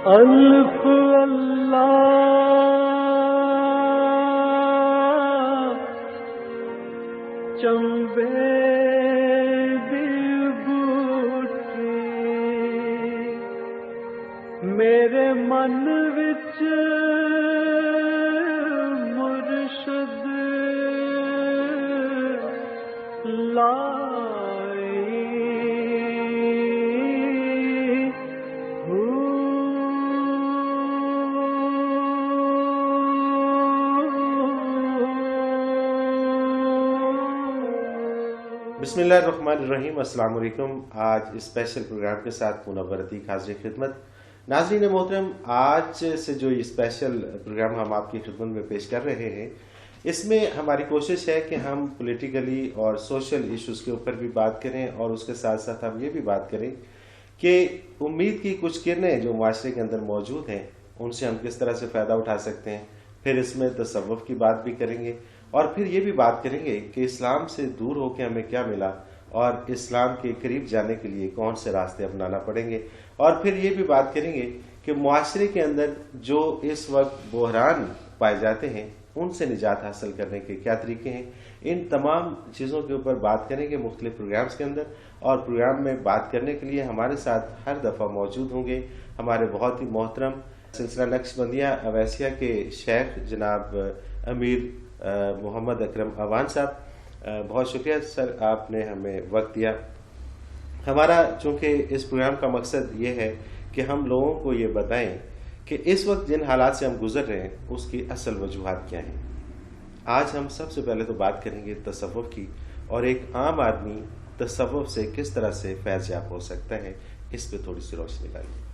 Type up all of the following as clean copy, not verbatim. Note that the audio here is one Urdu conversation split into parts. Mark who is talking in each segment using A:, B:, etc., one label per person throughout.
A: الف اللہ چمبے دی بوٹی میرے من وچ مرشد
B: بسم اللہ الرحمن الرحیم۔ السلام علیکم۔ آج اسپیشل پروگرام کے ساتھ منور عتیق حاضر خدمت۔ ناظرین محترم، آج سے جو اسپیشل پروگرام ہم آپ کی خدمت میں پیش کر رہے ہیں، اس میں ہماری کوشش ہے کہ ہم پولیٹیکلی اور سوشل ایشوز کے اوپر بھی بات کریں، اور اس کے ساتھ ساتھ ہم یہ بھی بات کریں کہ امید کی کچھ کرنیں جو معاشرے کے اندر موجود ہیں ان سے ہم کس طرح سے فائدہ اٹھا سکتے ہیں۔ پھر اس میں تصوف کی بات بھی کریں گے، اور پھر یہ بھی بات کریں گے کہ اسلام سے دور ہو کے ہمیں کیا ملا اور اسلام کے قریب جانے کے لیے کون سے راستے اپنانا پڑیں گے، اور پھر یہ بھی بات کریں گے کہ معاشرے کے اندر جو اس وقت بحران پائے جاتے ہیں ان سے نجات حاصل کرنے کے کیا طریقے ہیں۔ ان تمام چیزوں کے اوپر بات کریں گے مختلف پروگرامز کے اندر، اور پروگرام میں بات کرنے کے لیے ہمارے ساتھ ہر دفعہ موجود ہوں گے ہمارے بہت ہی محترم سلسلہ نقش بندیہ اویسیہ کے شیخ جناب امیر محمد اکرم اوان صاحب۔ بہت شکریہ سر، آپ نے ہمیں وقت دیا۔ ہمارا چونکہ اس پروگرام کا مقصد یہ ہے کہ ہم لوگوں کو یہ بتائیں کہ اس وقت جن حالات سے ہم گزر رہے ہیں اس کی اصل وجوہات کیا ہیں۔ آج ہم سب سے پہلے تو بات کریں گے تصوف کی، اور ایک عام آدمی تصوف سے کس طرح سے فیض یاب ہو سکتا ہے، اس پہ تھوڑی سی روشنی ڈالیے۔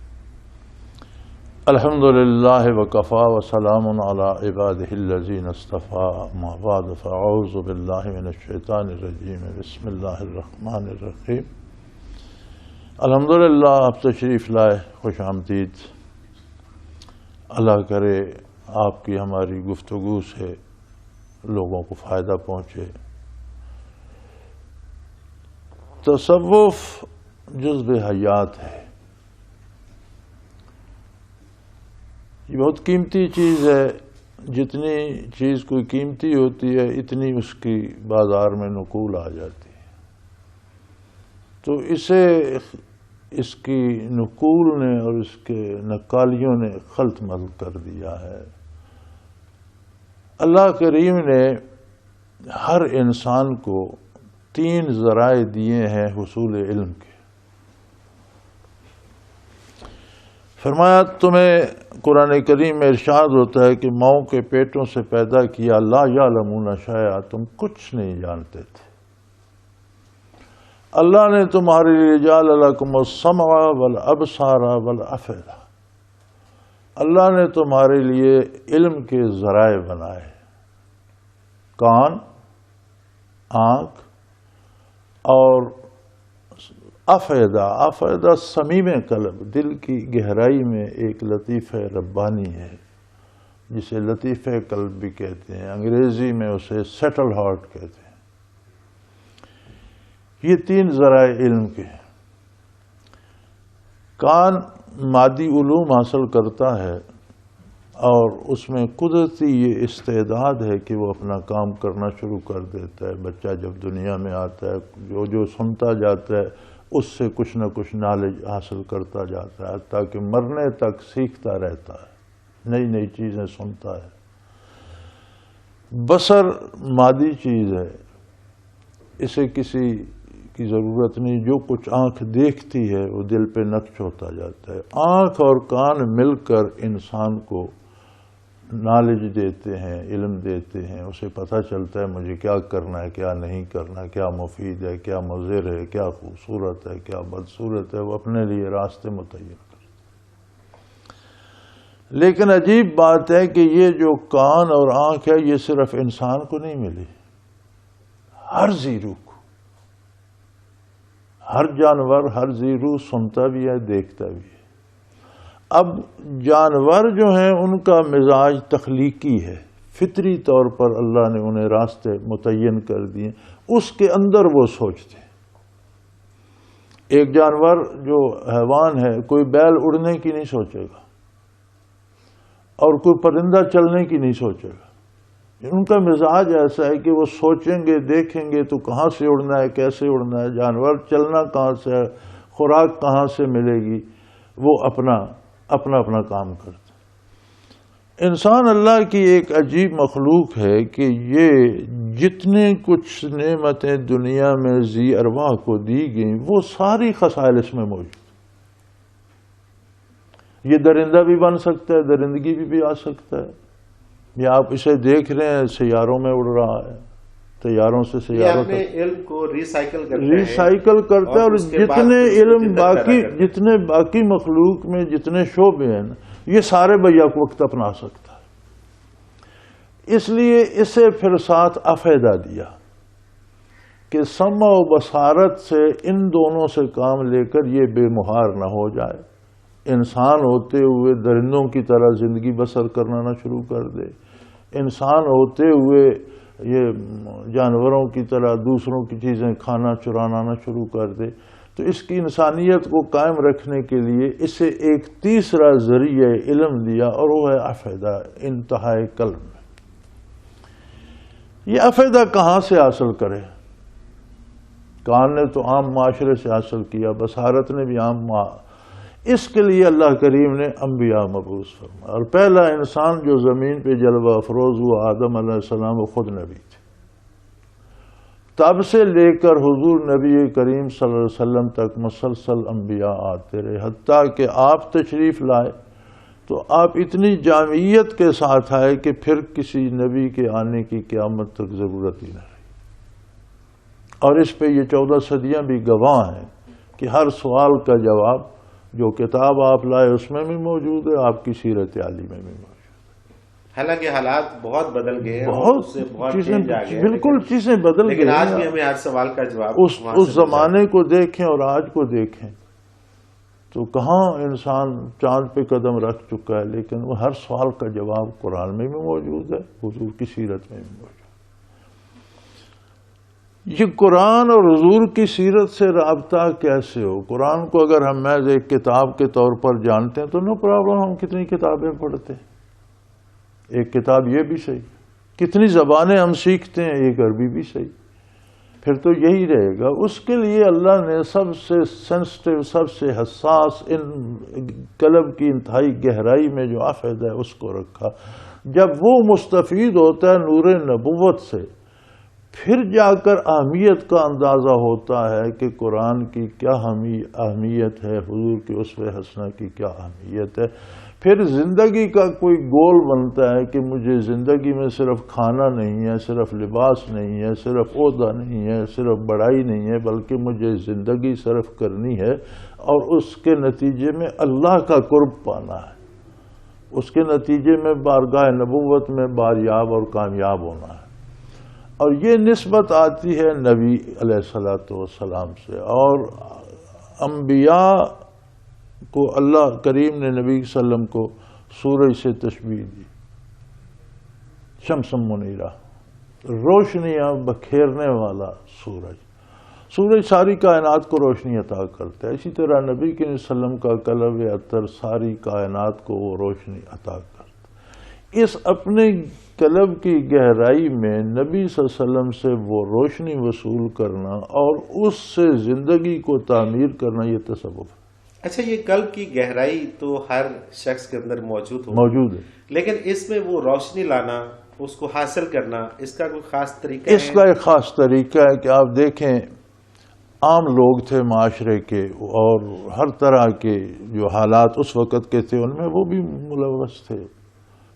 C: الحمدللہ وکفا وسلام علی عبادہ الذین اصطفیٰ، اما بعد فاعوذ باللہ من الشیطان الرجیم، بسم اللہ الرحمن الرحیم۔ الحمدللہ آپ تشریف لائے، خوش آمدید۔ اللہ کرے آپ کی ہماری گفتگو سے لوگوں کو فائدہ پہنچے۔ تصوف جزو حیات ہے، یہ بہت قیمتی چیز ہے۔ جتنی چیز کوئی قیمتی ہوتی ہے اتنی اس کی بازار میں نقول آ جاتی ہے، تو اس کی نقول نے اور اس کے نقالیوں نے خلط مل کر دیا ہے۔ اللہ کریم نے ہر انسان کو 3 ذرائع دیے ہیں حصول علم کے۔ فرمایا تمہیں قرآن کریم میں ارشاد ہوتا ہے کہ ماؤں کے پیٹوں سے پیدا کیا، لا یعلمون شیئا، تم کچھ نہیں جانتے تھے۔ اللہ نے تمہارے لیے جعل لکم السمع والابصار والافئدہ، اللہ نے تمہارے لیے علم کے ذرائع بنائے، کان، آنکھ اور افئدہ صمیم قلب، دل کی گہرائی میں ایک لطیفہ ربانی ہے جسے لطیفہ قلب بھی کہتے ہیں، انگریزی میں اسے سیٹل ہارٹ کہتے ہیں۔ یہ 3 ذرائع علم کے ہیں۔ کان مادی علوم حاصل کرتا ہے، اور اس میں قدرتی یہ استعداد ہے کہ وہ اپنا کام کرنا شروع کر دیتا ہے۔ بچہ جب دنیا میں آتا ہے جو سنتا جاتا ہے اس سے کچھ نہ کچھ نالج حاصل کرتا جاتا ہے، تاکہ مرنے تک سیکھتا رہتا ہے، نئی نئی چیزیں سنتا ہے۔ بصر مادی چیز ہے، اسے کسی کی ضرورت نہیں، جو کچھ آنکھ دیکھتی ہے وہ دل پہ نقش ہوتا جاتا ہے۔ آنکھ اور کان مل کر انسان کو نالج دیتے ہیں، علم دیتے ہیں، اسے پتہ چلتا ہے مجھے کیا کرنا ہے، کیا نہیں کرنا، کیا مفید ہے، کیا مضر ہے، کیا خوبصورت ہے، کیا بدصورت ہے، وہ اپنے لیے راستے متعین کرتے ہیں۔ لیکن عجیب بات ہے کہ یہ جو کان اور آنکھ ہے یہ صرف انسان کو نہیں ملی، ہر ذی روح کو، ہر جانور، ہر ذی روح سنتا بھی ہے، دیکھتا بھی ہے۔ اب جانور جو ہیں ان کا مزاج تخلیقی ہے، فطری طور پر اللہ نے انہیں راستے متعین کر دیے، اس کے اندر وہ سوچتے ہیں۔ ایک جانور جو حیوان ہے، کوئی بیل اڑنے کی نہیں سوچے گا، اور کوئی پرندہ چلنے کی نہیں سوچے گا۔ ان کا مزاج ایسا ہے کہ وہ سوچیں گے، دیکھیں گے تو کہاں سے اڑنا ہے، کیسے اڑنا ہے، جانور چلنا کہاں سے ہے، خوراک کہاں سے ملے گی، وہ اپنا اپنا کام کرتے۔ انسان اللہ کی ایک عجیب مخلوق ہے کہ یہ جتنے کچھ نعمتیں دنیا میں ذی ارواح کو دی گئیں وہ ساری خصائل اس میں موجود۔ یہ درندہ بھی بن سکتا ہے، درندگی بھی آ سکتا ہے، یہ آپ اسے دیکھ رہے ہیں سیاروں میں اڑ رہا ہے، طیاروں سے سیاروں
B: اپنے علم کو ریسائیکل
C: کرتا ہے، اور جتنے باقی مخلوق میں جتنے شعبے ہیں یہ سارے بیک وقت اپنا سکتا ہے۔ اس لیے اسے پھر ساتھ افیدہ دیا کہ سمع و بصارت سے ان دونوں سے کام لے کر یہ بے مہار نہ ہو جائے، انسان ہوتے ہوئے درندوں کی طرح زندگی بسر کرنا نہ شروع کر دے، انسان ہوتے ہوئے یہ جانوروں کی طرح دوسروں کی چیزیں کھانا چرانا نہ شروع کر دے۔ تو اس کی انسانیت کو قائم رکھنے کے لیے اسے ایک تیسرا ذریعہ علم دیا، اور وہ ہے افیدہ انتہائے قلب میں۔ یہ افیدہ کہاں سے حاصل کرے؟ کان نے تو عام معاشرے سے حاصل کیا، بصارت نے بھی عام اس کے لیے اللہ کریم نے انبیاء مبعوث فرمایا، اور پہلا انسان جو زمین پہ جلوہ افروز ہوا آدم علیہ السلام، وہ خود نبی تھے۔ تب سے لے کر حضور نبی کریم صلی اللہ علیہ وسلم تک مسلسل انبیاء آتے رہے، حتیٰ کہ آپ تشریف لائے تو آپ اتنی جامعیت کے ساتھ آئے کہ پھر کسی نبی کے آنے کی قیامت تک ضرورت ہی نہ رہی۔ اور اس پہ یہ 14 صدیاں بھی گواہ ہیں کہ ہر سوال کا جواب جو کتاب آپ لائے اس میں بھی موجود ہے، آپ کی سیرت عالی میں بھی موجود ہے۔
B: حالانکہ حالات بہت بدل گئے ہیں،
C: بہت چیزیں بالکل چیزیں بدل گئی،
B: لیکن آج بھی ہمیں ہر سوال کا جواب
C: اس زمانے کو دیکھیں اور آج کو دیکھیں تو کہاں انسان چاند پہ قدم رکھ چکا ہے، لیکن وہ ہر سوال کا جواب قرآن میں بھی موجود ہے، حضور کی سیرت میں بھی موجود ہے۔ یہ قرآن اور حضور کی سیرت سے رابطہ کیسے ہو؟ قرآن کو اگر ہم محض ایک کتاب کے طور پر جانتے ہیں تو نو پرابلم، ہم کتنی کتابیں پڑھتے ہیں، ایک کتاب یہ بھی صحیح، کتنی زبانیں ہم سیکھتے ہیں، ایک عربی بھی صحیح، پھر تو یہی رہے گا۔ اس کے لیے اللہ نے سب سے سینسٹیو، سب سے حساس، ان قلب کی انتہائی گہرائی میں جو افیدہ ہے اس کو رکھا۔ جب وہ مستفید ہوتا ہے نور نبوت سے، پھر جا کر اہمیت کا اندازہ ہوتا ہے کہ قرآن کی کیا اہمیت ہے، حضور کی اسوہ حسنہ کی کیا اہمیت ہے۔ پھر زندگی کا کوئی گول بنتا ہے کہ مجھے زندگی میں صرف کھانا نہیں ہے، صرف لباس نہیں ہے، صرف عہدہ نہیں ہے، صرف بڑائی نہیں ہے، بلکہ مجھے زندگی صرف کرنی ہے اور اس کے نتیجے میں اللہ کا قرب پانا ہے، اس کے نتیجے میں بارگاہ نبوت میں باریاب اور کامیاب ہونا ہے۔ اور یہ نسبت آتی ہے نبی علیہ الصلوۃ والسلام سے، اور انبیاء کو اللہ کریم نے نبی صلی اللہ علیہ وسلم کو سورج سے تشبیہ دی، شمس منیرہ، روشنیاں بکھیرنے والا سورج۔ سورج ساری کائنات کو روشنی عطا کرتا ہے، اسی طرح نبی کے صلی اللہ علیہ وسلم کا قلب اطہر ساری کائنات کو وہ روشنی عطا کرتا ہے۔ اس اپنے قلب کی گہرائی میں نبی صلی اللہ علیہ وسلم سے وہ روشنی وصول کرنا اور اس سے زندگی کو تعمیر کرنا، یہ تصوف ہے۔
B: اچھا، یہ قلب کی گہرائی تو ہر شخص کے اندر موجود
C: ہے،
B: لیکن اس میں وہ روشنی لانا، اس کو حاصل کرنا، اس کا کوئی خاص طریقہ ہے؟
C: اس کا ایک خاص طریقہ ہے کہ آپ دیکھیں عام لوگ تھے معاشرے کے، اور ہر طرح کے جو حالات اس وقت کے تھے ان میں وہ بھی ملوث تھے۔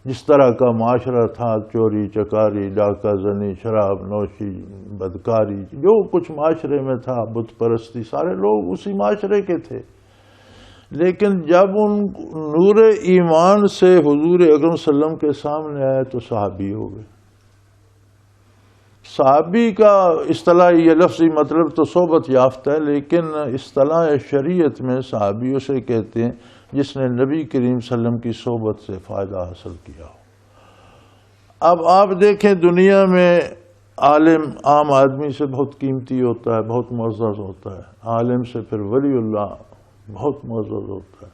C: جس طرح کا معاشرہ تھا، چوری چکاری، ڈاکہ زنی، شراب نوشی، بدکاری، جو کچھ معاشرے میں تھا، بت پرستی، سارے لوگ اسی معاشرے کے تھے۔ لیکن جب ان نور ایمان سے حضور اکرم صلی اللہ علیہ وسلم کے سامنے آئے تو صحابی ہو گئے۔ صحابی کا اصطلاحی یہ لفظی مطلب تو صحبت یافتہ ہے، لیکن اصطلاح شریعت میں صحابی اسے کہتے ہیں جس نے نبی کریم صلی اللہ علیہ وسلم کی صحبت سے فائدہ حاصل کیا ہو۔ اب آپ دیکھیں دنیا میں عالم عام آدمی سے بہت قیمتی ہوتا ہے، بہت معزز ہوتا ہے، عالم سے پھر ولی اللہ بہت معزز ہوتا ہے،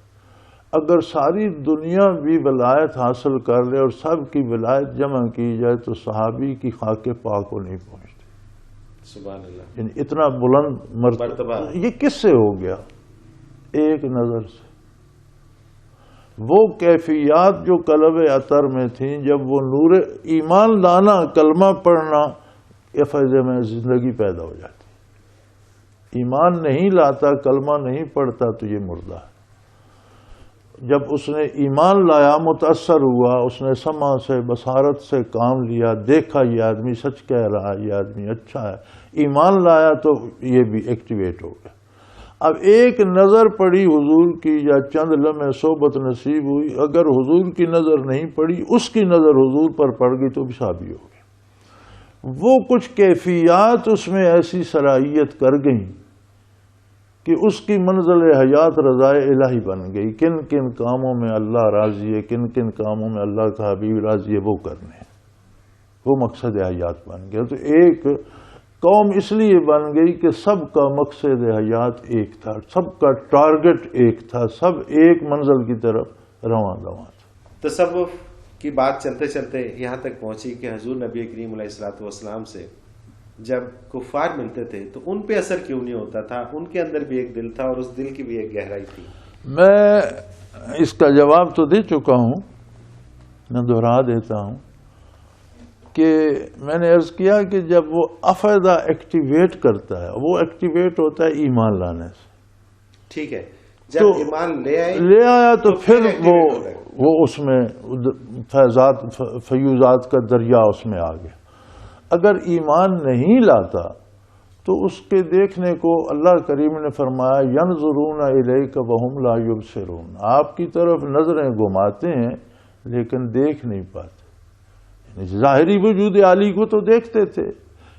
C: اگر ساری دنیا بھی ولایت حاصل کر لے اور سب کی ولایت جمع کی جائے تو صحابی کی خاک پاک کو نہیں پہنچتی.
B: سبحان اللہ.
C: یعنی اتنا بلند مرتبہ یہ کس سے ہو گیا؟ ایک نظر سے. وہ کیفیات جو قلب اطہر میں تھیں، جب وہ نور ایمان لانا، کلمہ پڑھنا، یہ فیض میں زندگی پیدا ہو جاتی. ایمان نہیں لاتا، کلمہ نہیں پڑھتا تو یہ مردہ ہے. جب اس نے ایمان لایا، متاثر ہوا، اس نے سمع سے، بصارت سے کام لیا، دیکھا یہ آدمی سچ کہہ رہا ہے، یہ آدمی اچھا ہے، ایمان لایا تو یہ بھی ایکٹیویٹ ہو گیا. اب ایک نظر پڑی حضور کی یا چند لمحے صحبت نصیب ہوئی، اگر حضور کی نظر نہیں پڑی، اس کی نظر حضور پر پڑ گئی تو بھی صحابی ہو گئی. وہ کچھ کیفیات اس میں ایسی صلاحیت کر گئیں کہ اس کی منزل حیات رضائے الہی بن گئی. کن کن کاموں میں اللہ راضی ہے، کن کن کاموں میں اللہ کا حبیب راضی ہے، وہ کرنے ہیں، وہ مقصد حیات بن گیا. تو ایک قوم اس لیے بن گئی کہ سب کا مقصد حیات ایک تھا، سب کا ٹارگٹ ایک تھا، سب ایک منزل کی طرف رواں دواں تھا.
B: تصوف کی بات چلتے چلتے یہاں تک پہنچی کہ حضور نبی کریم علیہ الصلوۃ والسلام سے جب کفار ملتے تھے تو ان پہ اثر کیوں نہیں ہوتا تھا؟ ان کے اندر بھی ایک دل تھا اور اس دل کی بھی ایک گہرائی تھی.
C: میں اس کا جواب تو دے چکا ہوں، میں دہرا دیتا ہوں کہ میں نے عرض کیا کہ جب وہ افیدہ ایکٹیویٹ کرتا ہے، وہ ایکٹیویٹ ہوتا ہے ایمان لانے سے.
B: ٹھیک ہے، جب ایمان
C: لے آیا تو پھر وہ اس میں فیوزات کا دریا اس میں آ گیا. اگر ایمان نہیں لاتا تو اس کے دیکھنے کو اللہ کریم نے فرمایا ینظرون الیک وہم لا یبصرون، آپ کی طرف نظریں گھماتے ہیں لیکن دیکھ نہیں پاتے. ظاہری وجود عالی کو تو دیکھتے تھے،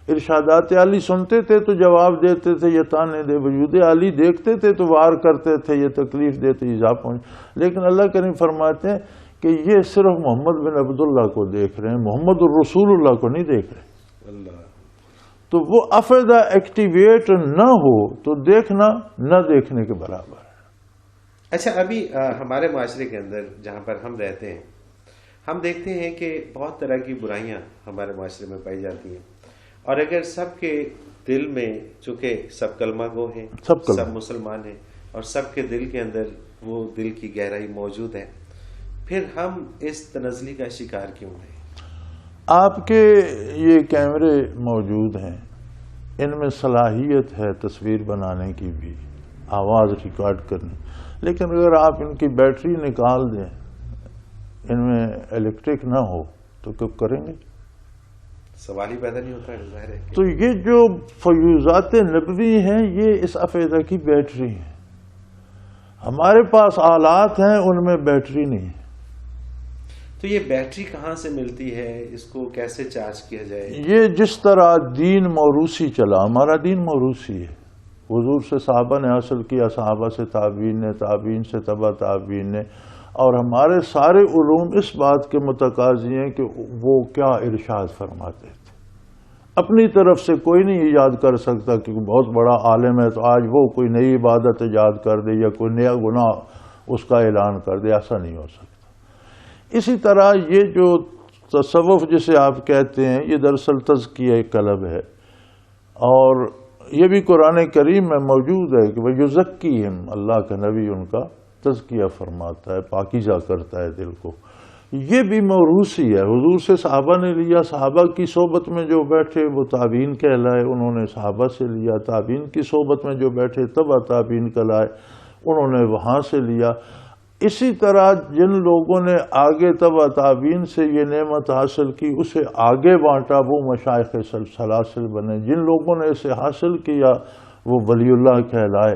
C: ارشادات عالی سنتے تھے تو جواب دیتے تھے، یہ تانے دے. وجود عالی دیکھتے تھے تو وار کرتے تھے، یہ تکلیف دیتے، ایذا پہنچ. لیکن اللہ کریم فرماتے ہیں کہ یہ صرف محمد بن عبداللہ کو دیکھ رہے ہیں، محمد الرسول اللہ کو نہیں دیکھ رہے.
B: اللہ.
C: تو وہ افیدہ ایکٹیویٹ نہ ہو تو دیکھنا نہ دیکھنے کے برابر ہے.
B: اچھا، ابھی ہمارے معاشرے کے اندر جہاں پر ہم رہتے ہیں، ہم دیکھتے ہیں کہ بہت طرح کی برائیاں ہمارے معاشرے میں پائی جاتی ہیں، اور اگر سب کے دل میں، چونکہ سب کلمہ گو ہیں، سب مسلمان ہیں، اور سب کے دل کے اندر وہ دل کی گہرائی موجود ہے، پھر ہم اس تنزلی کا شکار کیوں ہیں؟
C: آپ کے یہ کیمرے موجود ہیں، ان میں صلاحیت ہے تصویر بنانے کی بھی، آواز ریکارڈ کرنے. لیکن اگر آپ ان کی بیٹری نکال دیں، ان میں الیکٹرک نہ ہو تو کب کریں گے؟
B: سوال ہی پیدا نہیں ہوتا ہے. ظاہر ہے.
C: تو یہ جو فیوزات نبوی ہیں یہ اس عقیدہ کی بیٹری ہیں. ہمارے پاس آلات ہیں، ان میں بیٹری نہیں ہے.
B: تو یہ بیٹری کہاں سے ملتی ہے؟ اس کو کیسے چارج کیا جائے؟
C: یہ جس طرح دین موروثی چلا، ہمارا دین موروثی ہے. حضور سے صحابہ نے حاصل کیا، صحابہ سے تابعین نے، تابعین سے تبع تابعین نے، اور ہمارے سارے علوم اس بات کے متقاضی ہیں کہ وہ کیا ارشاد فرماتے تھے. اپنی طرف سے کوئی نہیں ایجاد کر سکتا کہ بہت بڑا عالم ہے تو آج وہ کوئی نئی عبادت ایجاد کر دے یا کوئی نیا گناہ اس کا اعلان کر دے، ایسا نہیں ہو سکتا. اسی طرح یہ جو تصوف جسے آپ کہتے ہیں، یہ دراصل تزکیہ قلب ہے، اور یہ بھی قرآن کریم میں موجود ہے کہ وَيُزَكِّيهِمْ، اللہ کا نبی ان کا تزکیہ فرماتا ہے، پاکیزہ کرتا ہے دل کو. یہ بھی موروثی ہے، حضور سے صحابہ نے لیا، صحابہ کی صحبت میں جو بیٹھے وہ تابعین کہلائے، انہوں نے صحابہ سے لیا، تابعین کی صحبت میں جو بیٹھے تبع تابعین کہلائے، انہوں نے وہاں سے لیا. اسی طرح جن لوگوں نے آگے تبع تابعین سے یہ نعمت حاصل کی، اسے آگے بانٹا، وہ مشائخ سلاسل بنے. جن لوگوں نے اسے حاصل کیا وہ ولی اللہ کہلائے.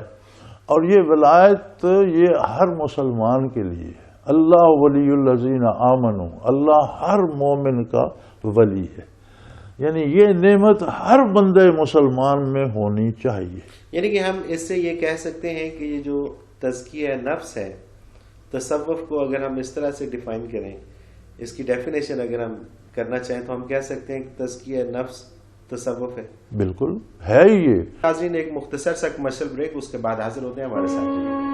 C: اور یہ ولایت یہ ہر مسلمان کے لیے ہے. اللہ ولی الذین آمنوا، اللہ ہر مومن کا ولی ہے. یعنی یہ نعمت ہر بندے مسلمان میں ہونی چاہیے.
B: یعنی کہ ہم اس سے یہ کہہ سکتے ہیں کہ یہ جو تزکیہ نفس ہے، تصوف کو اگر ہم اس طرح سے ڈیفائن کریں، اس کی ڈیفینیشن اگر ہم کرنا چاہیں تو ہم کہہ سکتے ہیں کہ تزکیہ نفس تصوف ہے.
C: بالکل ہے. یہ
B: حاضرین، ایک مختصر سا کمرشل بریک، اس کے بعد حاضر ہوتے ہیں ہمارے ساتھ.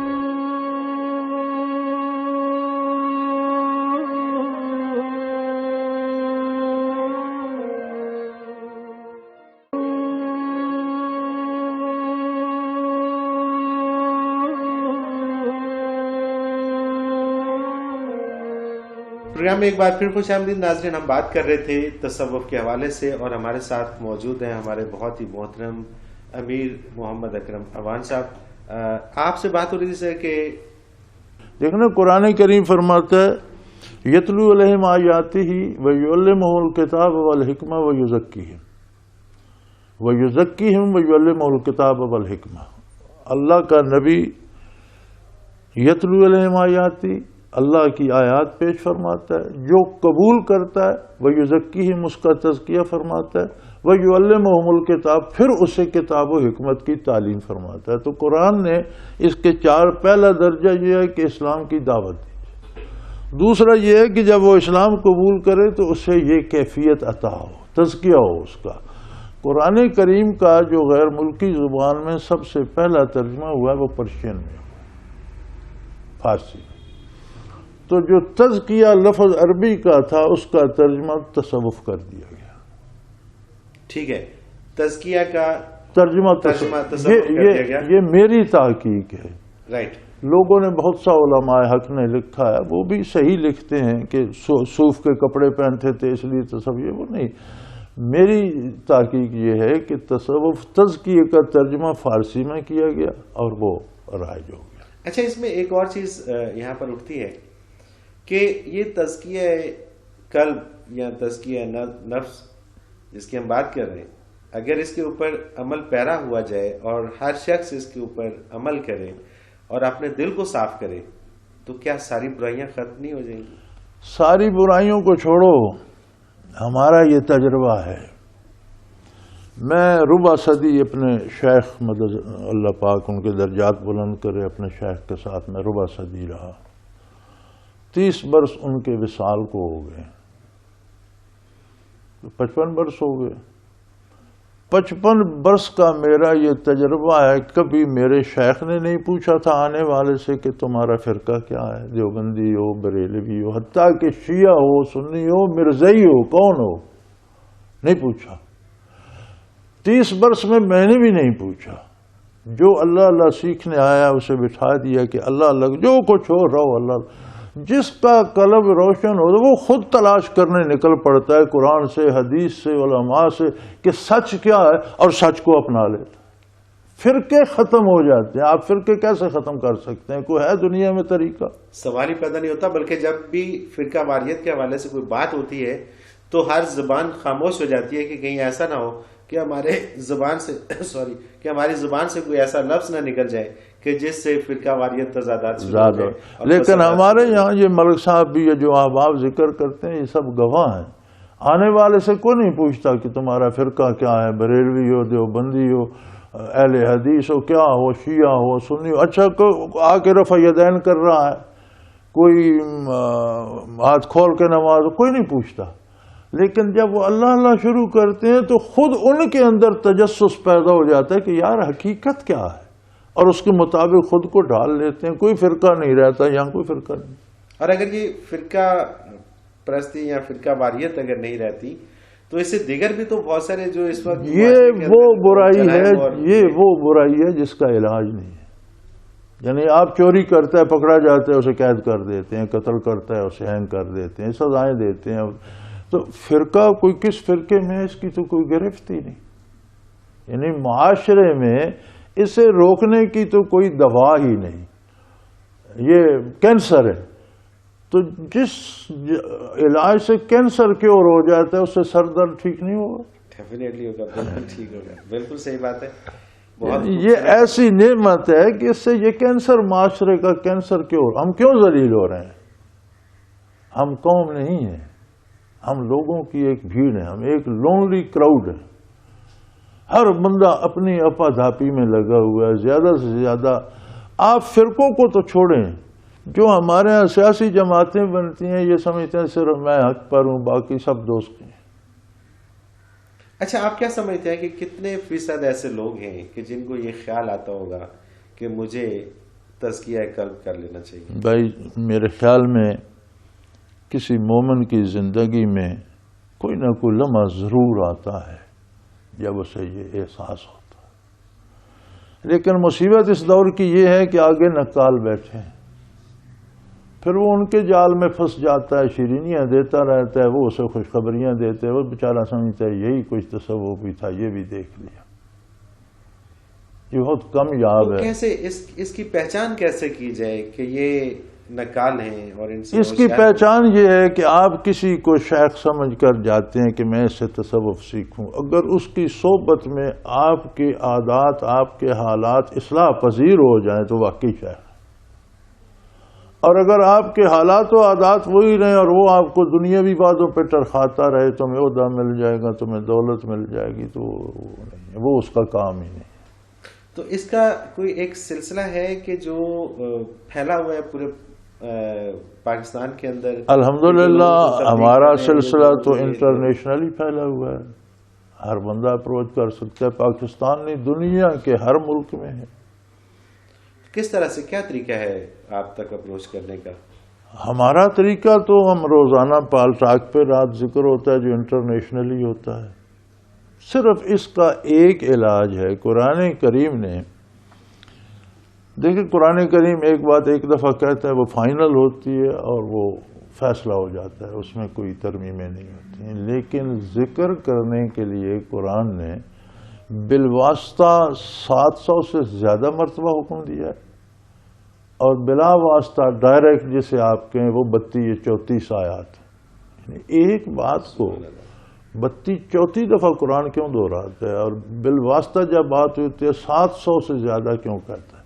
B: پروگرام میں ایک بار پھر خوش آمدید ناظرین. ہم بات کر رہے تھے تصوف کے حوالے سے اور ہمارے ساتھ موجود ہیں ہمارے بہت ہی محترم امیر محمد اکرم اوان صاحب. آپ سے بات ہو رہی تھی سر کہ
C: دیکھنا قرآن کریم فرماتا ہے یتلو علیہم آیاتہ ویعلمہ الکتاب والحکمہ ویزکیہم ویعلمہ الکتاب والحکمہ. اللہ کا نبی یتلو علیہم آیاتی اللہ کی آیات پیش فرماتا ہے, جو قبول کرتا ہے ویزکیہم اس کا تزکیہ فرماتا ہے, ویعلمہم الکتاب پھر اسے کتاب و حکمت کی تعلیم فرماتا ہے. تو قرآن نے اس کے پہلا درجہ یہ ہے کہ اسلام کی دعوت دی. دوسرا یہ ہے کہ جب وہ اسلام قبول کرے تو اسے یہ کیفیت عطا ہو, تزکیہ ہو اس کا. قرآن کریم کا جو غیر ملکی زبان میں سب سے پہلا ترجمہ ہوا ہے وہ پرشین میں, فارسی. تو جو تزکیہ لفظ عربی کا تھا اس کا ترجمہ تصوف کر دیا گیا.
B: ٹھیک ہے, تزکیہ کا
C: ترجمہ
B: تصوف کر دیا گیا.
C: یہ میری تحقیق ہے.
B: رائٹ.
C: لوگوں نے بہت سا علماء حق نے لکھا ہے, وہ بھی صحیح لکھتے ہیں کہ صوف کے کپڑے پہنتے تھے اس لیے تصوف, وہ نہیں. میری تحقیق یہ ہے کہ تصوف تزکیہ کا ترجمہ فارسی میں کیا گیا اور وہ رائج ہو گیا.
B: اچھا, اس میں ایک اور چیز یہاں پر اٹھتی ہے کہ یہ تزکیہ قلب یا تزکیہ نفس جس کی ہم بات کر رہے ہیں, اگر اس کے اوپر عمل پیرا ہوا جائے اور ہر شخص اس کے اوپر عمل کرے اور اپنے دل کو صاف کرے تو کیا ساری برائیاں ختم نہیں ہو جائیں گی؟
C: ساری برائیوں کو چھوڑو, ہمارا یہ تجربہ ہے. میں ربع صدی اپنے شیخ مدد اللہ پاک ان کے درجات بلند کرے, اپنے شیخ کے ساتھ میں ربع صدی رہا. 30 برس ان کے وصال کو ہو گئے, 55 برس ہو گئے. 55 برس کا میرا یہ تجربہ ہے, کبھی میرے شیخ نے نہیں پوچھا تھا آنے والے سے کہ تمہارا فرقہ کیا ہے, دیوبندی ہو, بریلوی ہو, حتیٰ کہ شیعہ ہو, سنی ہو, مرزائی ہو, کون ہو, نہیں پوچھا. 30 برس میں نے بھی نہیں پوچھا. جو اللہ اللہ سیکھنے آیا اسے بٹھا دیا کہ اللہ اللہ جو کچھ ہو رہو اللہ. جس کا قلب روشن ہو وہ خود تلاش کرنے نکل پڑتا ہے قرآن سے, حدیث سے, علماء سے کہ سچ کیا ہے اور سچ کو اپنا لیتا. فرقے ختم ہو جاتے ہیں. آپ فرقے کیسے ختم کر سکتے ہیں؟ کوئی ہے دنیا میں طریقہ؟
B: سوال ہی پیدا نہیں ہوتا. بلکہ جب بھی فرقہ واریت کے حوالے سے کوئی بات ہوتی ہے تو ہر زبان خاموش ہو جاتی ہے کہ کہیں ایسا نہ ہو کہ ہماری زبان سے کوئی ایسا لفظ نہ نکل جائے کہ جس سے فرقہ واریت تضادات
C: زیادہ. لیکن ہمارے یہاں یہ ملک صاحب بھی جو احباب ذکر کرتے ہیں یہ سب گواہ ہیں. آنے والے سے کوئی نہیں پوچھتا کہ تمہارا فرقہ کیا ہے, بریلوی ہو, دیوبندی ہو, اہل حدیث ہو, کیا ہو, شیعہ ہو, سنی ہو. اچھا آ کے رفع یدین کر رہا ہے, کوئی ہاتھ کھول کے نماز, کوئی نہیں پوچھتا. لیکن جب وہ اللہ اللہ شروع کرتے ہیں تو خود ان کے اندر تجسس پیدا ہو جاتا ہے کہ یار حقیقت کیا ہے, اور اس کے مطابق خود کو ڈال لیتے ہیں. کوئی فرقہ نہیں رہتا, یہاں کوئی فرقہ نہیں.
B: اور اگر یہ فرقہ پرستی یا فرقہ واریت اگر نہیں رہتی تو اس سے دیگر بھی تو بہت سارے جو اس وقت
C: یہ وہ برائی ہے, یہ وہ برائی ہے جس کا علاج نہیں ہے. یعنی آپ چوری کرتا ہے, پکڑا جاتا ہے, اسے قید کر دیتے ہیں, قتل کرتا ہے اسے ہینگ کر دیتے ہیں, سزائیں دیتے ہیں. تو فرقہ کوئی کس فرقے میں اس کی تو کوئی گرفت ہی نہیں. یعنی معاشرے میں اسے روکنے کی تو کوئی دوا ہی نہیں. یہ کینسر ہے, تو جس علاج سے کینسر کیور ہو جاتا ہے اس سے سر درد ٹھیک نہیں ہوگا.
B: ڈیفینیٹلی ہوگا, بالکل ٹھیک ہوگا. بالکل صحیح بات ہے.
C: یہ ایسی نعمت ہے کہ اس سے یہ کینسر, معاشرے کا کینسر کیور. ہم کیوں ذلیل ہو رہے ہیں؟ ہم قوم نہیں ہیں, ہم لوگوں کی ایک بھیڑ ہے, ہم ایک لونلی کراؤڈ ہے. ہر بندہ اپنی اپا دھاپی میں لگا ہوا ہے. زیادہ سے زیادہ آپ فرقوں کو تو چھوڑیں, جو ہمارے یہاں سیاسی جماعتیں بنتی ہیں یہ سمجھتے ہیں صرف میں حق پر ہوں, باقی سب دوست ہیں.
B: اچھا, آپ کیا سمجھتے ہیں کہ کتنے فیصد ایسے لوگ ہیں کہ جن کو یہ خیال آتا ہوگا کہ مجھے تزکیہ قلب کر لینا چاہیے؟
C: بھائی میرے خیال میں کسی مومن کی زندگی میں کوئی نہ کوئی لمحہ ضرور آتا ہے جب اسے یہ احساس ہوتا ہے. لیکن مصیبت اس دور کی یہ ہے کہ آگے نقال بیٹھے ہیں, پھر وہ ان کے جال میں پھنس جاتا ہے، شیرینیاں دیتا رہتا ہے، وہ اسے خوشخبریاں دیتے ہیں، وہ بیچارہ سمجھتا ہے یہی کچھ تصوف بھی تھا، یہ بھی دیکھ لیا. یہ بہت کم یاب ہے.
B: کیسے اس کی پہچان کیسے کی جائے کہ یہ نکال ہیں اور ان سے
C: اس کی پہچان یہ ہے کہ آپ کسی کو شیخ سمجھ کر جاتے ہیں کہ میں اس سے تصوف سیکھوں، اگر اس کی صحبت میں آپ کے عادات، آپ کے حالات اصلاح پذیر ہو جائیں تو واقعی شیخ. اور اگر آپ کے حالات و عادات وہی رہیں اور وہ آپ کو دنیاوی باتوں پہ ٹرخاتا رہے، تمہیں عہدہ مل جائے گا، تمہیں دولت مل جائے گی، تو وہ اس کا کام ہی نہیں.
B: تو اس کا کوئی ایک سلسلہ ہے کہ جو پھیلا ہوا ہے پورے پاکستان کے اندر؟
C: الحمدللہ ہمارا سلسلہ تو انٹرنیشنلی پھیلا ہوا ہے، ہر بندہ اپروچ کر سکتا ہے، پاکستان نہیں دنیا کے ہر ملک میں ہے.
B: کس طرح سے، کیا طریقہ ہے آپ تک اپروچ کرنے کا؟
C: ہمارا طریقہ تو ہم روزانہ پال ٹاک پہ رات ذکر ہوتا ہے جو انٹرنیشنلی ہوتا ہے. صرف اس کا ایک علاج ہے، قرآن کریم نے، دیکھیں قرآن کریم ایک بات ایک دفعہ کہتا ہے وہ فائنل ہوتی ہے اور وہ فیصلہ ہو جاتا ہے، اس میں کوئی ترمیمیں نہیں ہوتی ہیں. لیکن ذکر کرنے کے لیے قرآن نے بالواسطہ 700 سے زیادہ مرتبہ حکم دیا ہے، اور بلا واسطہ ڈائریکٹ جسے آپ کہیں وہ 32-34 آیات. یعنی ایک بات کو 32-34 دفعہ قرآن کیوں دہراتا ہے، اور بالواسطہ جب بات ہوتی ہے 700 سے زیادہ کیوں کہتا ہے؟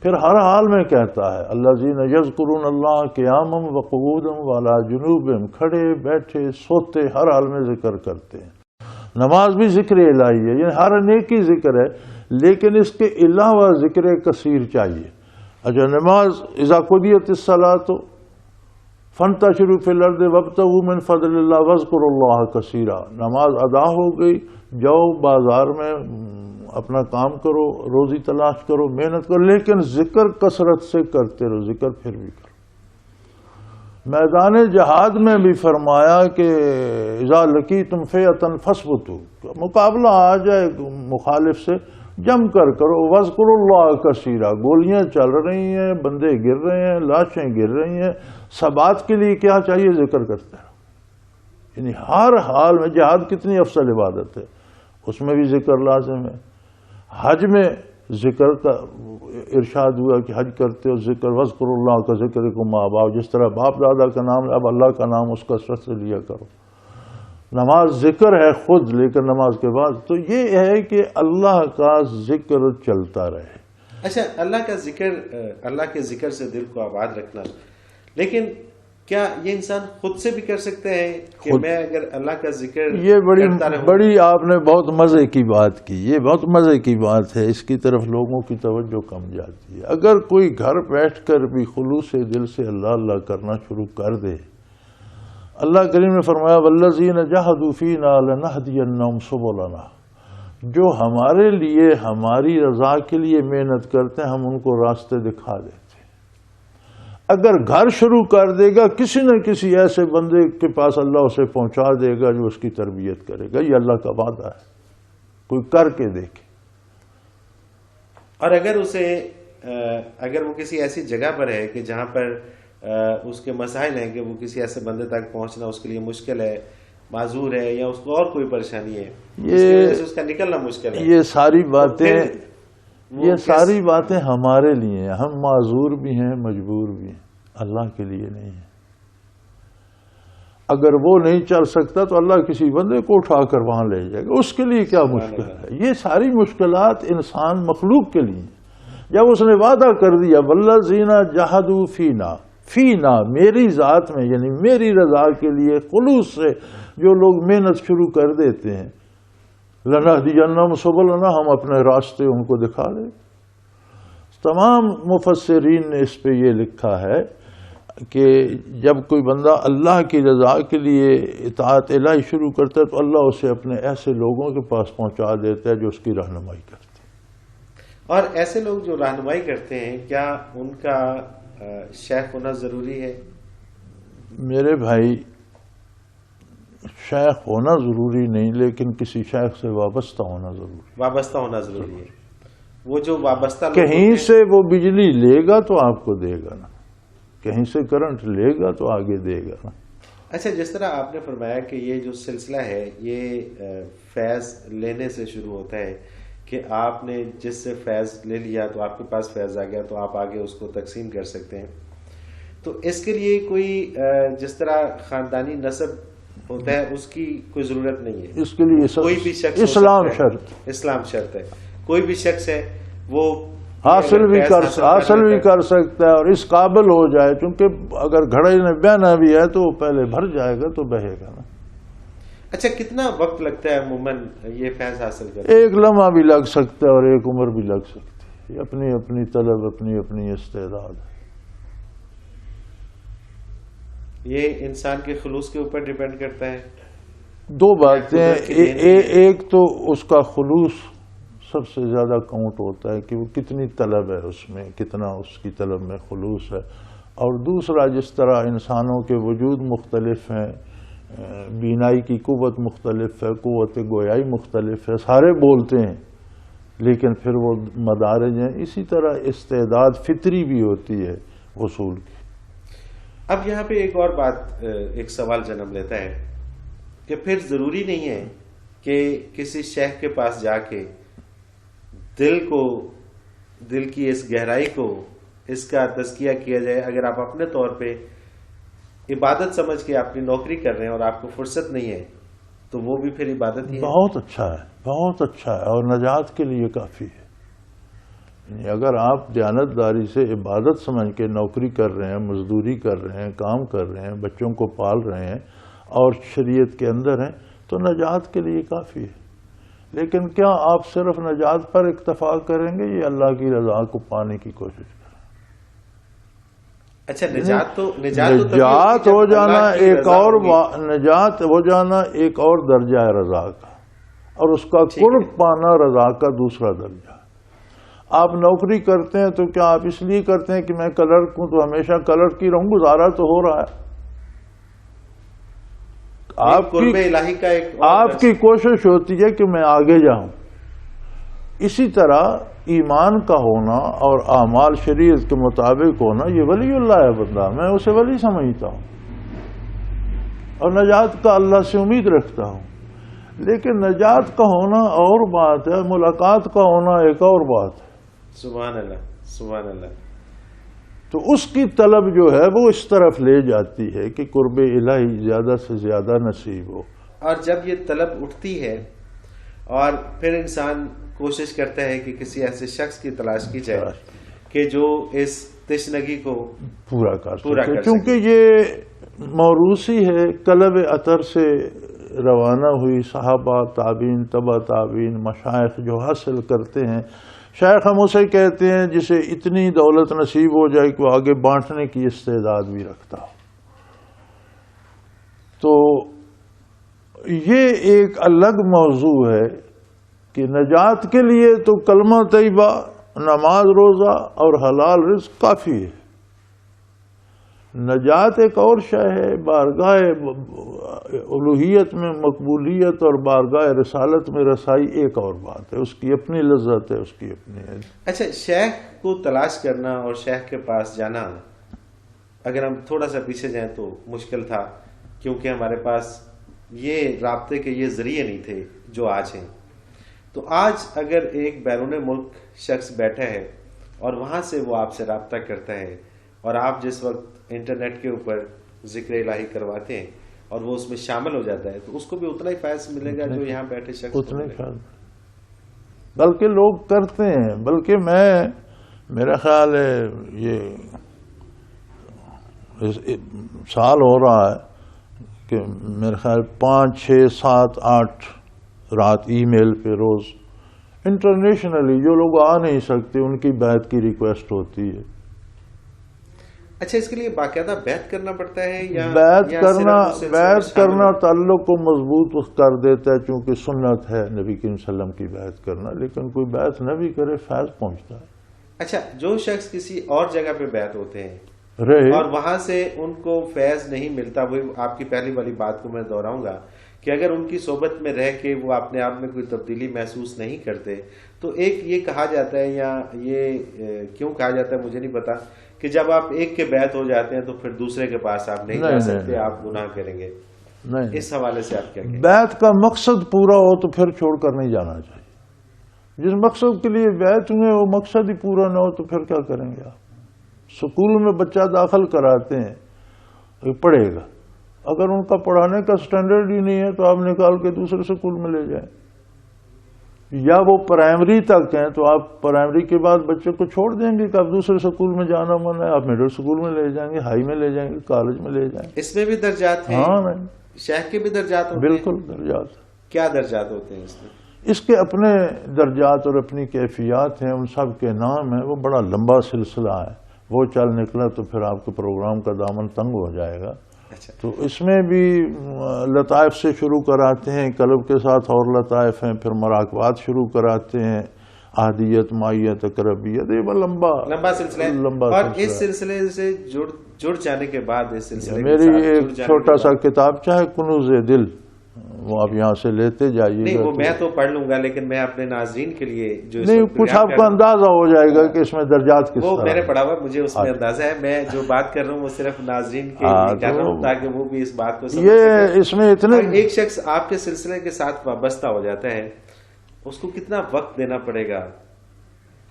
C: پھر ہر حال میں کہتا ہے الذین یذکرون اللہ قیاما وقعودا وعلی جنوبہم، کھڑے بیٹھے سوتے ہر حال میں ذکر کرتے ہیں. نماز بھی ذکر الہی ہے، یعنی ہر نیکی ذکر ہے، لیکن اس کے علاوہ ذکر کثیر چاہیے. اچھا نماز اذا قضیت الصلاۃ فانتشروا فی الارض وابتغوا من فضل اللہ واذکروا اللہ کثیرا، نماز ادا ہو گئی، جاؤ بازار میں اپنا کام کرو، روزی تلاش کرو، محنت کرو، لیکن ذکر کثرت سے کرتے رہو، ذکر پھر بھی کرو. میدان جہاد میں بھی فرمایا کہ اذا لقیتم فئۃ فاثبتوا، مقابلہ آ جائے مخالف سے جم کر کرو، واذکروا اللہ کثیرا، گولیاں چل رہی ہیں، بندے گر رہے ہیں، لاشیں گر رہی ہیں، ثبات کے لیے کیا چاہیے؟ ذکر کرتے ہیں. یعنی ہر حال میں جہاد کتنی افضل عبادت ہے، اس میں بھی ذکر لازم ہے. حج میں ذکر کا ارشاد ہوا کہ حج کرتے ہو ذکر، واذکروا اللہ کا ذکرکم آباءکم، جس طرح باپ دادا کا نام اب اللہ کا نام اس کثرت سے لیا کرو. نماز ذکر ہے خود، لیکن نماز کے بعد تو یہ ہے کہ اللہ کا ذکر چلتا رہے.
B: اچھا، اللہ کا ذکر، اللہ کے ذکر سے دل کو آباد رکھنا، لیکن کیا یہ انسان خود سے بھی کر سکتے ہیں کہ میں اگر اللہ کا ذکر،
C: یہ بڑی آپ نے بہت مزے کی بات کی، یہ بہت مزے کی بات ہے، اس کی طرف لوگوں کی توجہ کم جاتی ہے. اگر کوئی گھر بیٹھ کر بھی خلوص دل سے اللہ اللہ کرنا شروع کر دے، اللہ کریم نے فرمایا والذین جاہدوا فینا لنہدینہم سبلنا، جو ہمارے لیے ہماری رضا کے لیے محنت کرتے ہیں ہم ان کو راستے دکھا دیتے ہیں. اگر گھر شروع کر دے گا کسی نہ کسی ایسے بندے کے پاس اللہ اسے پہنچا دے گا جو اس کی تربیت کرے گا. یہ اللہ کا وعدہ ہے، کوئی کر کے دیکھے.
B: اور اگر وہ کسی ایسی جگہ پر ہے کہ جہاں پر اس کے مسائل ہیں کہ وہ کسی ایسے بندے تک پہنچنا اس کے لیے مشکل ہے، معذور ہے، یا اس کو اور کوئی پریشانی ہے، اس کا نکلنا مشکل ہے،
C: یہ ساری باتیں ہمارے لیے ہیں. ہم معذور بھی ہیں، مجبور بھی ہیں، اللہ کے لیے نہیں ہیں. اگر وہ نہیں چل سکتا تو اللہ کسی بندے کو اٹھا کر وہاں لے جائے گا، اس کے لیے کیا مشکل ہے؟ یہ ساری مشکلات انسان مخلوق کے لیے. جب اس نے وعدہ کر دیا والذین جاہدوا فینا میری ذات میں، یعنی میری رضا کے لیے خلوص سے جو لوگ محنت شروع کر دیتے ہیں، لنہدینہم سبلنا، ہم اپنے راستے ان کو دکھا دیں. تمام مفسرین نے اس پہ یہ لکھا ہے کہ جب کوئی بندہ اللہ کی رضا کے لیے اطاعت الہی شروع کرتا ہے تو اللہ اسے اپنے ایسے لوگوں کے پاس پہنچا دیتا ہے جو اس کی رہنمائی کرتے ہیں.
B: اور ایسے لوگ جو رہنمائی کرتے ہیں، کیا ان کا شیخ ہونا ضروری ہے؟
C: میرے بھائی، شیخ ہونا ضروری نہیں، لیکن کسی شیخ سے وابستہ ہونا ضروری
B: ہے. وہ جو وابستہ
C: کہیں سے وہ بجلی لے گا تو آپ کو دے گا نا، کہیں سے کرنٹ لے گا تو آگے دے گا نا.
B: اچھا، جس طرح آپ نے فرمایا کہ یہ جو سلسلہ ہے یہ فیض لینے سے شروع ہوتا ہے کہ آپ نے جس سے فیض لے لیا تو آپ کے پاس فیض آ گیا تو آپ آگے اس کو تقسیم کر سکتے ہیں. تو اس کے لیے کوئی جس طرح خاندانی نسب ہوتا ہے اس کی کوئی ضرورت نہیں ہے.
C: اس کے لیے
B: کوئی بھی شخص اسلام شرط ہے. کوئی بھی شخص ہے وہ
C: حاصل بھی کر سکتا ہے اور اس قابل ہو جائے، چونکہ اگر گھڑے میں بہنا بھی ہے تو وہ پہلے بھر جائے گا تو بہے گا نا.
B: اچھا، کتنا وقت لگتا ہے عموماً یہ فیض حاصل کرنے؟
C: ایک لمحہ بھی لگ سکتا ہے اور ایک عمر بھی لگ سکتی ہے. اپنی اپنی طلب، اپنی اپنی استعداد ہے.
B: یہ انسان کے خلوص کے اوپر ڈیپینڈ کرتا ہے.
C: دو باتیں، ایک تو اس کا خلوص سب سے زیادہ کاؤنٹ ہوتا ہے کہ وہ کتنی طلب ہے، اس میں کتنا اس کی طلب میں خلوص ہے. اور دوسرا، جس طرح انسانوں کے وجود مختلف ہیں، بینائی کی قوت مختلف ہے، قوت گویائی مختلف ہے، سارے بولتے ہیں لیکن پھر وہ مدارج ہیں، اسی طرح استعداد فطری بھی ہوتی ہے وصول کی.
B: اب یہاں پہ ایک اور بات، ایک سوال جنم لیتا ہے کہ پھر ضروری نہیں ہے کہ کسی شیخ کے پاس جا کے دل کی اس گہرائی کو، اس کا تزکیہ کیا جائے. اگر آپ اپنے طور پہ عبادت سمجھ کے اپنی نوکری کر رہے ہیں اور آپ کو فرصت نہیں ہے تو وہ بھی پھر عبادت ہی ہے.
C: بہت اچھا ہے، بہت اچھا ہے اور نجات کے لیے کافی ہے. اگر آپ دیانتداری سے عبادت سمجھ کے نوکری کر رہے ہیں، مزدوری کر رہے ہیں، کام کر رہے ہیں، بچوں کو پال رہے ہیں اور شریعت کے اندر ہیں تو نجات کے لیے کافی ہے. لیکن کیا آپ صرف نجات پر اکتفا کریں گے یا اللہ کی رضا کو پانے کی کوشش کریں؟
B: اچھا، نجات
C: ہو جانا ایک اور درجہ ہے رضا کا، اور اس کا قرب پانا رضا کا دوسرا درجہ. آپ نوکری کرتے ہیں تو کیا آپ اس لیے کرتے ہیں کہ میں کلرک ہوں تو ہمیشہ کلرک کی رہوں؟ گزارا تو ہو رہا ہے. آپ کی کوشش ہوتی ہے کہ میں آگے جاؤں. اسی طرح ایمان کا ہونا اور اعمال شریعت کے مطابق ہونا، یہ ولی اللہ ہے بندہ، میں اسے ولی سمجھتا ہوں اور نجات کا اللہ سے امید رکھتا ہوں. لیکن نجات کا ہونا اور بات ہے، ملاقات کا ہونا ایک اور بات ہے.
B: سبحان اللہ، سبحان اللہ.
C: تو اس کی طلب جو ہے وہ اس طرف لے جاتی ہے کہ قرب الہی زیادہ سے زیادہ نصیب ہو.
B: اور جب یہ طلب اٹھتی ہے اور پھر انسان کوشش کرتا ہے کہ کسی ایسے شخص کی تلاش کی جائے کہ جو اس تشنگی کو
C: پورا کر سکے. کیونکہ یہ موروثی ہے، قلب اطہر سے روانہ ہوئی. صحابہ، تابعین، تبع تابعین، مشائخ جو حاصل کرتے ہیں. شیخ ہم اسے کہتے ہیں جسے اتنی دولت نصیب ہو جائے کہ وہ آگے بانٹنے کی استعداد بھی رکھتا ہو. تو یہ ایک الگ موضوع ہے کہ نجات کے لیے تو کلمہ طیبہ، نماز، روزہ اور حلال رزق کافی ہے. نجات ایک اور شے ہے، بارگاہ الوہیت میں مقبولیت اور بارگاہ رسالت میں رسائی ایک اور بات ہے. اس کی اپنی لذت ہے، اس کی اپنی ہے.
B: اچھا، شیخ کو تلاش کرنا اور شیخ کے پاس جانا، اگر ہم تھوڑا سا پیچھے جائیں تو مشکل تھا کیونکہ ہمارے پاس یہ رابطے کے یہ ذریعے نہیں تھے جو آج ہیں. تو آج اگر ایک بیرون ملک شخص بیٹھا ہے اور وہاں سے وہ آپ سے رابطہ کرتا ہے اور آپ جس وقت انٹرنیٹ کے اوپر ذکر الہی کرواتے ہیں اور وہ اس میں شامل ہو جاتا ہے تو اس کو بھی اتنا ہی فیض ملے گا جو یہاں بیٹھے شخص
C: اتنا ہی فیض. بلکہ لوگ کرتے ہیں، بلکہ میرا خیال ہے یہ سال ہو رہا ہے کہ میرے خیال 5، 6، 7، 8 رات ای میل پہ روز انٹرنیشنلی جو لوگ آ نہیں سکتے ان کی بیعت کی ریکویسٹ ہوتی ہے.
B: اچھا، اس کے لیے باقاعدہ بیعت کرنا پڑتا ہے یا
C: بیعت کرنا تعلق کو مضبوط کر دیتا ہے، چونکہ سنت ہے نبی کریم صلی اللہ علیہ وسلم کی بیعت کرنا. لیکن کوئی بیعت نہ بھی کرے فیض پہنچتا ہے.
B: اچھا، جو شخص کسی اور جگہ پہ بیعت ہوتے ہیں اور وہاں سے ان کو فیض نہیں ملتا، وہ آپ کی پہلی والی بات کو میں دہراؤں گا کہ اگر ان کی صحبت میں رہ کے وہ اپنے آپ میں کوئی تبدیلی محسوس نہیں کرتے تو ایک یہ کہا جاتا ہے، یا یہ کیوں کہا جاتا ہے مجھے نہیں پتا، کہ کہ جب آپ ایک کے بیعت ہو جاتے ہیں تو پھر دوسرے کے پاس آپ نہیں جا سکتے، آپ گناہ کریں گے؟
C: نہیں،
B: اس حوالے سے آپ کیا کہیں؟
C: بیعت کا مقصد پورا ہو تو پھر چھوڑ کر نہیں جانا چاہیے. جس مقصد کے لیے بیعت ہوئے وہ مقصد ہی پورا نہ ہو تو پھر کیا کریں گے آپ؟ سکول میں بچہ داخل کراتے ہیں، پڑھے گا، اگر ان کا پڑھانے کا سٹینڈرڈ ہی نہیں ہے تو آپ نکال کے دوسرے سکول میں لے جائیں. یا وہ پرائمری تک ہیں تو آپ پرائمری کے بعد بچے کو چھوڑ دیں گے کہ اب دوسرے سکول میں جانا من ہے، آپ مڈل سکول میں لے جائیں گے، ہائی میں لے جائیں گے، کالج میں لے جائیں گے.
B: اس میں بھی درجات ہیں؟
C: ہاں نہیں،
B: شیخ کے بھی درجات ہوتے ہیں؟
C: بالکل درجات.
B: کیا درجات ہوتے ہیں اس میں؟
C: اس کے اپنے درجات اور اپنی کیفیات ہیں، ان سب کے نام ہیں. وہ بڑا لمبا سلسلہ ہے، وہ چل نکلا تو پھر آپ کے پروگرام کا دامن تنگ ہو جائے گا.
B: اچھا،
C: تو اس میں بھی لطائف سے شروع کراتے ہیں، قلب کے ساتھ اور لطائف ہیں، پھر مراقبات شروع کراتے ہیں، احدیت، مائیت، اقربیت، یہ بڑا
B: لمبا سلسلہ ہے.
C: لمبا
B: اور
C: سلسلہ
B: اس سلسلے سے جڑ جانے کے بعد اس سلسلے کے
C: میری
B: ساتھ
C: ایک
B: جڑ جانے
C: چھوٹا
B: کے
C: سا
B: بعد-
C: کتاب چاہے کنوز دل، وہ آپ یہاں سے لیتے جائیے
B: نہیں،
C: گا.
B: وہ میں تو پڑھ لوں گا، لیکن میں اپنے ناظرین کے لیے جو اس
C: نہیں،
B: وقت
C: کچھ
B: پروگرام
C: آپ
B: کر
C: کو
B: رہا ہوں،
C: اندازہ ہو جائے گا کہ اس میں درجات کس
B: وہ
C: طرح
B: میں نے
C: ہیں.
B: پڑھا ہوا، مجھے اس میں اندازہ ہے. میں جو بات کر رہا ہوں وہ صرف ناظرین کے لیے کر رہا ہوں تاکہ وہ بھی اس بات کو سمجھ
C: یہ
B: سکیں.
C: اس میں اتنے
B: اور ایک شخص آپ کے سلسلے کے ساتھ وابستہ ہو جاتا ہے، اس کو کتنا وقت دینا پڑے گا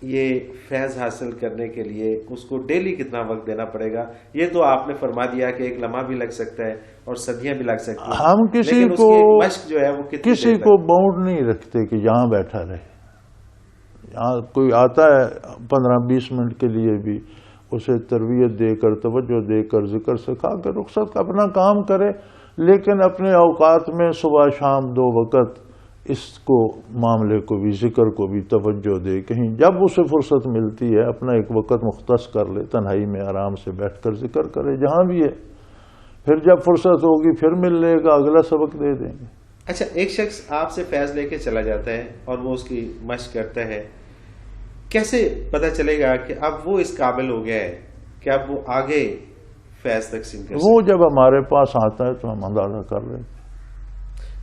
B: یہ فیض حاصل کرنے کے لیے؟ اس کو ڈیلی کتنا وقت دینا پڑے گا؟ یہ تو آپ نے فرما دیا کہ ایک لمحہ بھی لگ سکتا ہے اور صدیاں بھی لگ سکتی ہیں.
C: ہم کسی
B: لیکن اس
C: کو
B: کی مشق جو ہے وہ کتنی
C: کسی
B: دیر تک؟
C: کو باؤنڈ نہیں رکھتے کہ یہاں بیٹھا رہے. یہاں کوئی آتا ہے 15-20 منٹ کے لیے بھی، اسے تربیت دے کر، توجہ دے کر، ذکر سکھا کر رخصت کا اپنا کام کرے، لیکن اپنے اوقات میں صبح شام 2 وقت اس کو معاملے کو بھی، ذکر کو بھی توجہ دے. کہیں جب اسے فرصت ملتی ہے اپنا ایک وقت مختص کر لے، تنہائی میں آرام سے بیٹھ کر ذکر کرے جہاں بھی ہے. پھر جب فرصت ہوگی پھر مل لے گا، اگلا سبق دے دیں گے.
B: اچھا، ایک شخص آپ سے فیض لے کے چلا جاتا ہے اور وہ اس کی مشق کرتا ہے، کیسے پتہ چلے گا کہ اب وہ اس قابل ہو گیا ہے کہ اب وہ آگے فیض تقسیم کر
C: وہ
B: سکے؟
C: جب ہمارے پاس آتا ہے تو ہم اندازہ کر لیتے ہیں.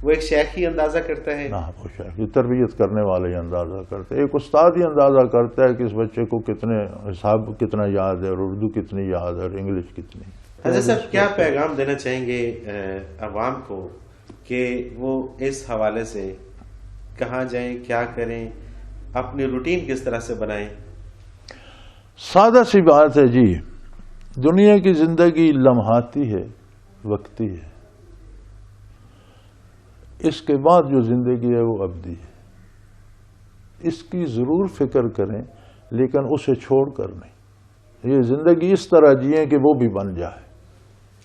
B: وہ ایک شیخ ہی اندازہ کرتا ہے؟
C: نہ، وہ شاید یہ تربیت کرنے والے ہی اندازہ کرتے ہیں. ایک استاد ہی اندازہ کرتا ہے کہ اس بچے کو کتنے حساب کتنا یاد ہے، اور اردو کتنی یاد ہے، اور انگلش کتنی.
B: حضرت صاحب کیا پیغام دینا چاہیں گے عوام کو کہ وہ اس حوالے سے کہاں جائیں، کیا کریں، اپنی روٹین کس طرح سے بنائیں؟
C: سادہ سی بات ہے جی، دنیا کی زندگی لمحاتی ہے، وقتی ہے. اس کے بعد جو زندگی ہے وہ ابدی ہے. اس کی ضرور فکر کریں، لیکن اسے چھوڑ کر نہیں. یہ زندگی اس طرح جئیں کہ وہ بھی بن جائے.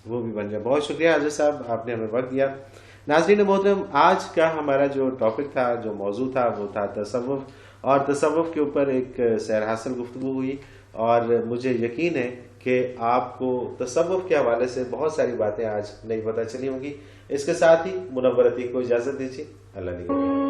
B: وہ بھی بن جائے. بہت شکریہ حضرت صاحب، آپ نے ہمیں وقت دیا. ناظرین محترم، آج کا ہمارا جو ٹاپک تھا، جو موضوع تھا، وہ تھا تصوف، اور تصوف کے اوپر ایک سیر حاصل گفتگو ہوئی، اور مجھے یقین ہے کہ آپ کو تصوف کے حوالے سے بہت ساری باتیں آج نئی پتہ چلی ہوں گی. اس کے ساتھ ہی منور عتیق کو اجازت دیجیے. اللہ نگہبان.